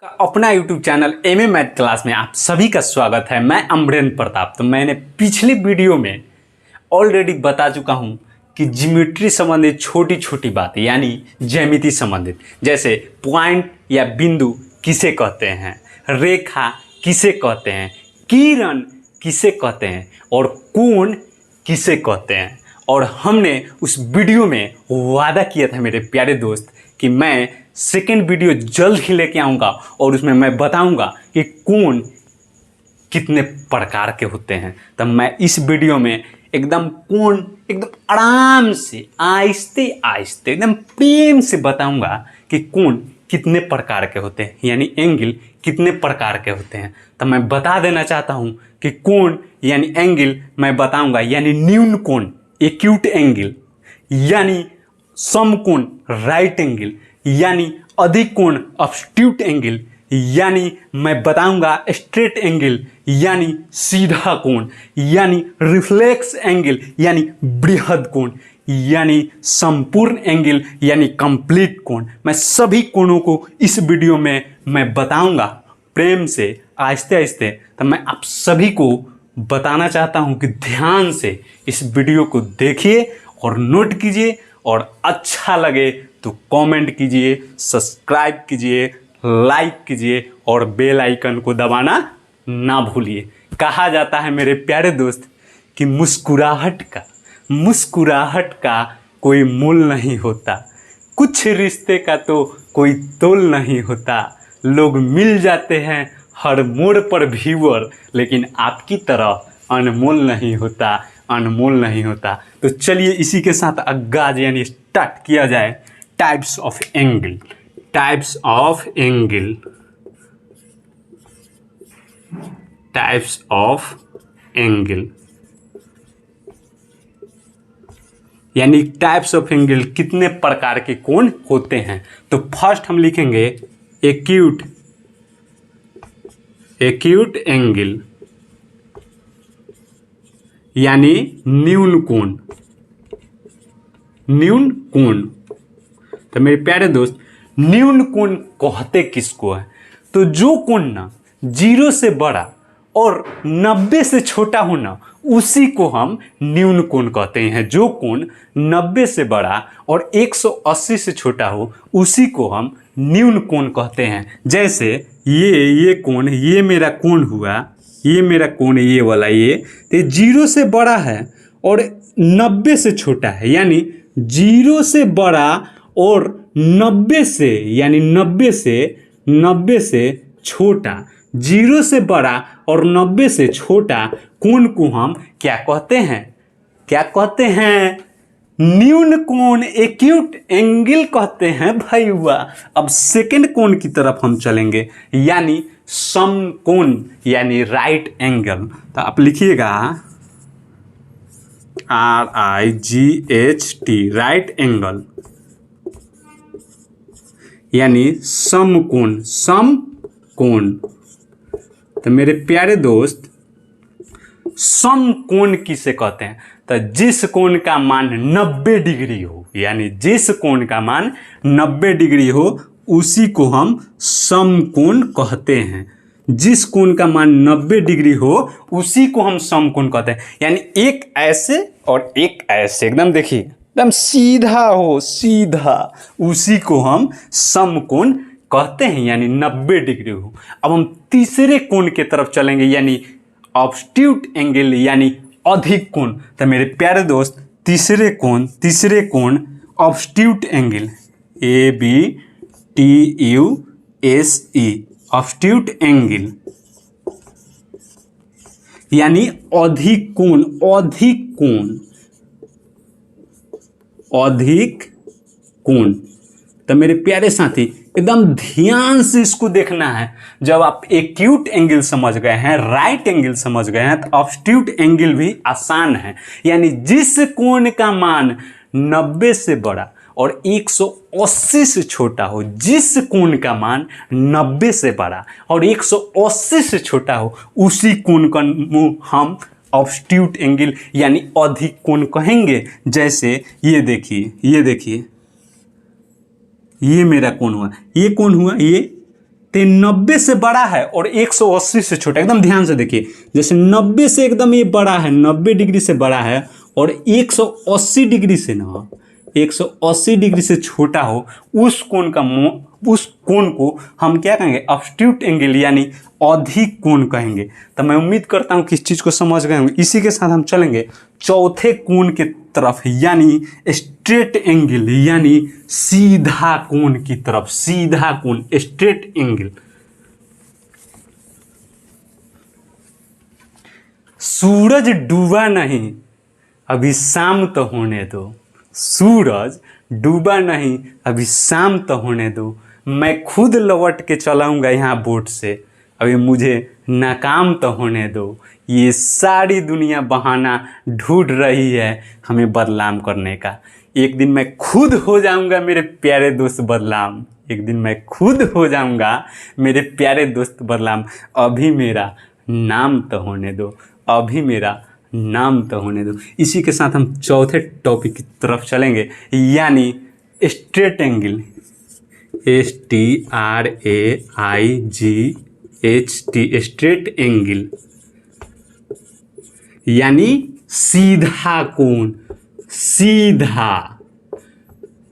अपना YouTube channel MA math class में आप सभी का स्वागत है। मैं अमरेंद्र प्रताप। तो मैंने पिछली वीडियो में ऑलरेडी बता चुका हूं कि ज्योमेट्री संबंधित छोटी छोटी बातें यानी ज्यामिति संबंधित, जैसे पॉइंट या बिंदु किसे कहते हैं, रेखा किसे कहते हैं, किरण किसे कहते हैं और कोण किसे कहते हैं। और हमने उस वीडियो में वादा किया था मेरे प्यारे दोस्त कि मैं सेकेंड वीडियो जल्द ही लेके आऊँगा और उसमें मैं बताऊँगा कि कोण कितने प्रकार के होते हैं। तब मैं इस वीडियो में एकदम कोण एकदम आराम से आहिस्ते आहिस्ते एकदम प्रेम से बताऊँगा कि कोण कितने प्रकार के होते हैं, यानी एंगल कितने प्रकार के होते हैं। तब मैं बता देना चाहता हूँ कि कोण यानी एंगल मैं बताऊँगा, यानी न्यून कोण एक्यूट एंगल, यानी समकोण राइट एंगल, यानी अधिक कोण ऑब्ट्यूट एंगल, यानी मैं बताऊंगा स्ट्रेट एंगल यानी सीधा कोण, यानी रिफ्लेक्स एंगल यानी बृहद कोण, यानी संपूर्ण एंगल यानी कंप्लीट कोण। मैं सभी कोणों को इस वीडियो में मैं बताऊंगा प्रेम से आहिस्ते आहिस्ते। तो मैं आप सभी को बताना चाहता हूं कि ध्यान से इस वीडियो को देखिए और नोट कीजिए, और अच्छा लगे तो कमेंट कीजिए, सब्सक्राइब कीजिए, लाइक कीजिए और बेल आइकन को दबाना ना भूलिए। कहा जाता है मेरे प्यारे दोस्त कि मुस्कुराहट का कोई मूल नहीं होता, कुछ रिश्ते का तो कोई तोल नहीं होता। लोग मिल जाते हैं हर मोड़ पर व्यूअर, लेकिन आपकी तरह अनमोल नहीं होता, अनमोल नहीं होता। तो चलिए इसी के साथ आगाज यानी स्टार्ट किया जाए। Types of angle, types of angle, types of angle, यानी टाइप्स ऑफ एंगल कितने प्रकार के कोण होते हैं। तो फर्स्ट हम लिखेंगे एक्यूट, एक्यूट एंगल यानी न्यून कोण, न्यून कोण। तो मेरे प्यारे दोस्त न्यून कोण कहते किसको है? तो जो कोण ना 0 से बड़ा और 90 से छोटा हो ना, उसी को हम न्यून कोण कहते हैं। जो कोण 90 से बड़ा और 180 से छोटा हो, उसी को हम न्यून कोण कहते हैं। जैसे ये कोण, ये मेरा कोण हुआ, ये मेरा कोण ये वाला, ये तो 0 से बड़ा है और 90 से छोटा है, यानी 0 से बड़ा और 90 से, यानी 90 से छोटा, 0 से बड़ा और 90 से छोटा कोण को हम क्या कहते हैं? क्या कहते हैं? न्यून कोण एक्यूट एंगल कहते हैं भाई। हुआ। अब सेकंड कोण की तरफ हम चलेंगे, यानी समकोण यानी राइट एंगल। तो आप लिखिएगा RIGHT, राइट एंगल यानी समकोण, समकोण। तो मेरे प्यारे दोस्त समकोण किसे कहते हैं? तो जिस कोण का मान 90 डिग्री हो, यानी जिस कोण का मान 90 डिग्री हो, उसी को हम समकोण कहते हैं। जिस कोण का मान 90 डिग्री हो, उसी को हम समकोण कहते हैं। यानी एक ऐसे और एक ऐसे, एकदम देखिए एकदम सीधा हो, सीधा, उसी को हम समकोण कहते हैं, यानी 90 डिग्री हो। अब हम तीसरे कोण की तरफ चलेंगे, यानी ऑब्ट्यूट एंगल यानी अधिक कोण। तो मेरे प्यारे दोस्त तीसरे कोण ऑब्ट्यूट एंगल, ABTUSE, ऑब्ट्यूट एंगल यानी अधिक कोण, अधिक कोण, अधिक कोण। तो मेरे प्यारे साथी एकदम ध्यान से इसको देखना है। जब आप एक्यूट एंगल समझ गए हैं, राइट एंगल समझ गए हैं, तो ऑब्ट्यूट एंगल भी आसान है। यानी जिस कोण का मान 90 से बड़ा और 180 से छोटा हो, जिस कोण का मान 90 से बड़ा और 180 से छोटा हो, उसी कोण का हम ऑब्ट्यूट एंगल यानी अधिक कोण कहेंगे। जैसे ये देखिए, ये देखिए, ये मेरा कोण हुआ, ये कोण हुआ, ये तो 90 से बड़ा है और 180 से छोटा। एकदम ध्यान से देखिए, जैसे 90 से एकदम ये बड़ा है, 90 डिग्री से बड़ा है और 180 डिग्री से ना 180 डिग्री से छोटा हो, उस कोण को हम क्या कहेंगे? ऑब्ट्यूट एंगल यानी अधिक कोण कहेंगे। तो मैं उम्मीद करता हूँ कि इस चीज़ को समझ गए होंगे। इसी के साथ हम चलेंगे चौथे कोण के तरफ, यानी स्ट्रेट एंगल यानी सीधा कोण की तरफ। सीधा कोण, स्ट्रेट एंगल। सूरज डूबा नहीं, अभी शाम तो होने दो। सूरज डूबा नहीं, अभी शाम तो होने दो। मैं खुद लौट के चलाऊंगा यहाँ बोट से, अभी मुझे नाकाम तो होने दो। ये सारी दुनिया बहाना ढूंढ रही है हमें बदनाम करने का। एक दिन मैं खुद हो जाऊंगा मेरे प्यारे दोस्त बदनाम। एक दिन मैं खुद हो जाऊंगा मेरे प्यारे दोस्त बदनाम। अभी मेरा नाम तो होने दो, अभी मेरा नाम तो होने दो। इसी के साथ हम चौथे टॉपिक की तरफ चलेंगे, यानी straight angle. STRAIGHT, straight angle यानी सीधा कोण।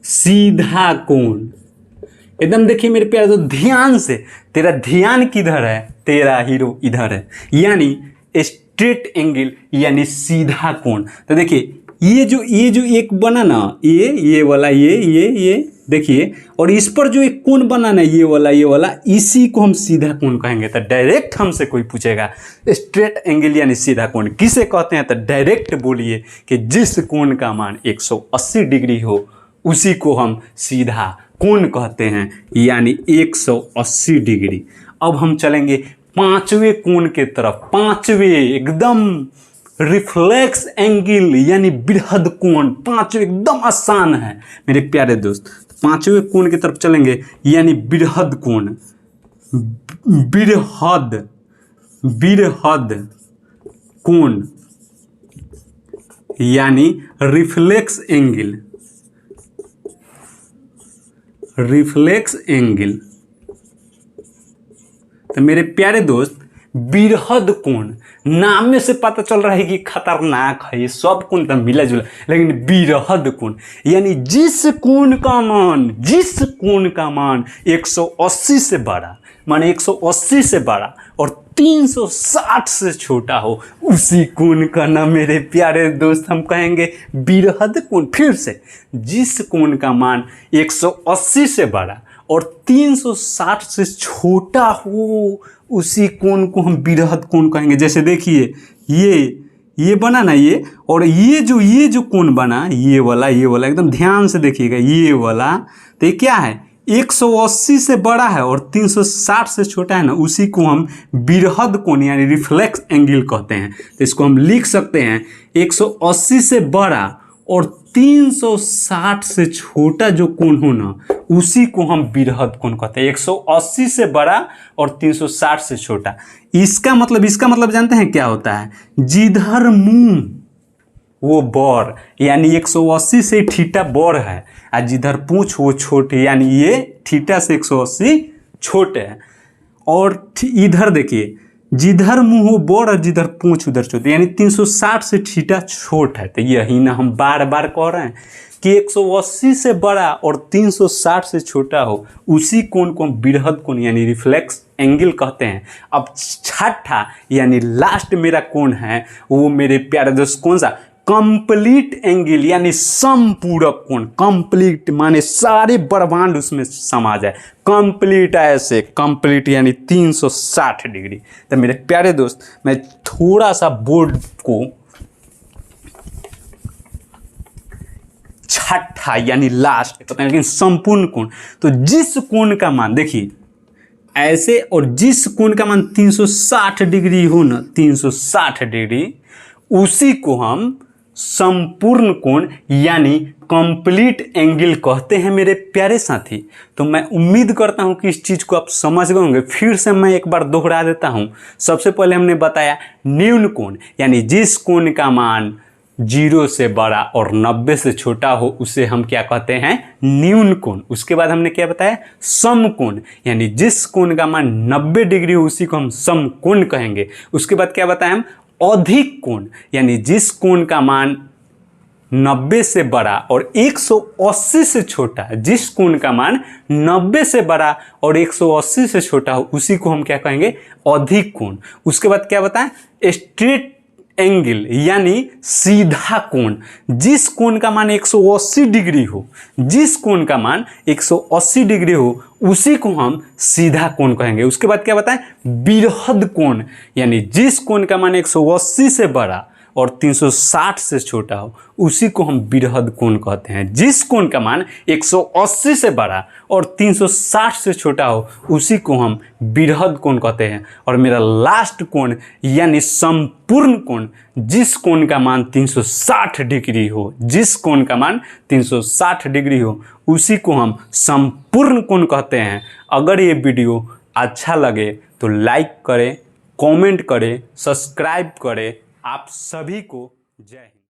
सीधा कोण। एकदम देखिए मेरे प्यारे, तो ध्यान से, तेरा ध्यान किधर है? तेरा हीरो इधर है, यानी स्ट्रेट एंगल यानी सीधा कोण। तो देखिए ये जो एक बना ना, ये वाला, ये देखिए, और इस पर जो एक कोण बना ना, ये वाला, इसी को हम सीधा कोण कहेंगे। तो डायरेक्ट हमसे कोई पूछेगा स्ट्रेट एंगल यानी सीधा कोण किसे कहते हैं, तो डायरेक्ट बोलिए कि जिस कोण का मान 180 डिग्री हो उसी को हम सीधा कोण कहते हैं, यानी 180 डिग्री। अब हम चलेंगे पांचवें कोण के तरफ। पांचवें एकदम रिफ्लेक्स एंगल यानी बृहद कोण। पांचवें एकदम आसान है मेरे प्यारे दोस्त। पांचवें कोण की तरफ चलेंगे, यानी बृहद कोण। बृहद कोण यानी रिफ्लेक्स एंगल। Reflex angle. तो मेरे प्यारे दोस्त, बृहद कोण, नाम में से पता चल रहा है कि खतरनाक है, ये सब कोण तो मिला जुला, लेकिन बृहद कोण यानी जिस कोण का मान 180 से बड़ा, माने 180 से बड़ा और 360 से छोटा हो, उसी कोण का नाम मेरे प्यारे दोस्त हम कहेंगे बृहद कोण। फिर से, जिस कोण का मान 180 से बड़ा और 360 से छोटा हो, उसी कोण को हम बृहद कोण कहेंगे। जैसे देखिए ये बना ना, ये और ये जो कोण बना, ये वाला एकदम ध्यान से देखिएगा, ये वाला, तो ये क्या है? 180 से बड़ा है और 360 से छोटा है ना, उसी को हम बृहद कोण यानी रिफ्लेक्स एंगल कहते हैं। तो इसको हम लिख सकते हैं 180 से बड़ा और 360 से छोटा जो कोण हो ना, उसी को हम बृहद कोण कहते हैं। 180 से बड़ा और 360 से छोटा। इसका मतलब जानते हैं क्या होता है? जिधर मुंह वो बड़, यानी 180 से थीटा बड़ है, और जिधर पूंछ वो छोटे, यानी ये थीटा से 180 छोटे है। और इधर देखिए, जिधर मुंह हो बड़ और जिधर पूंछ उधर छोटे, यानी 360 से थीटा छोट है। तो यही ना हम बार बार कह रहे हैं कि 180 से बड़ा और 360 से छोटा हो, उसी कोण को हम बृहद कोण यानी रिफ्लेक्स एंगल कहते हैं। अब छठा यानी लास्ट मेरा कोण है, वो मेरे प्यारे दोस्त कौन सा? कंप्लीट एंगल यानी संपूरक कोण। कंप्लीट माने सारे ब्रह्मांड उसमें समा जाए। कंप्लीट ऐसे, कंप्लीट यानी 360 डिग्री। तो मेरे प्यारे दोस्त, मैं थोड़ा सा बोर्ड को छठा यानी लास्ट कहते हैं, लेकिन संपूर्ण कोण। तो जिस कोण का मान देखिए ऐसे, और जिस कोण का मान 360 डिग्री हो ना, 360 डिग्री, उसी को हम संपूर्ण कोण यानी कंप्लीट एंगल कहते हैं मेरे प्यारे साथी। तो मैं उम्मीद करता हूं कि इस चीज़ को आप समझ गए होंगे। फिर से मैं एक बार दोहरा देता हूं। सबसे पहले हमने बताया न्यून कोण, यानी जिस कोण का मान 0 से बड़ा और 90 से छोटा हो उसे हम क्या कहते हैं, न्यून कोण। उसके बाद हमने क्या बताया, समकोण, यानी जिस कोण का मान 90 डिग्री हो उसी को हम समकोण कहेंगे। उसके बाद क्या बताया हम, अधिक कोण, यानी जिस कोण का मान 90 से बड़ा और 180 से छोटा, जिस कोण का मान 90 से बड़ा और 180 से छोटा हो उसी को हम क्या कहेंगे, अधिक कोण। उसके बाद क्या बताएं, स्ट्रेट एंगल, यानी सीधा कोण, जिस कोण का मान 180 डिग्री हो, जिस कोण का मान 180 डिग्री हो उसी को हम सीधा कोण कहेंगे। उसके बाद क्या बताएं, बृहद कोण, यानी जिस कोण का मान 180 से बड़ा और 360 से छोटा हो उसी को हम बृहद कोण कहते हैं। जिस कोण का मान 180 से बड़ा और 360 से छोटा हो उसी को हम बृहद कोण कहते हैं। और मेरा लास्ट कोण यानी संपूर्ण कोण, जिस कोण का मान 360 डिग्री हो, जिस कोण का मान 360 डिग्री हो उसी को हम संपूर्ण कोण कहते हैं। अगर ये वीडियो अच्छा लगे तो लाइक करें, कमेंट करें, सब्सक्राइब करें। आप सभी को जय हिंद।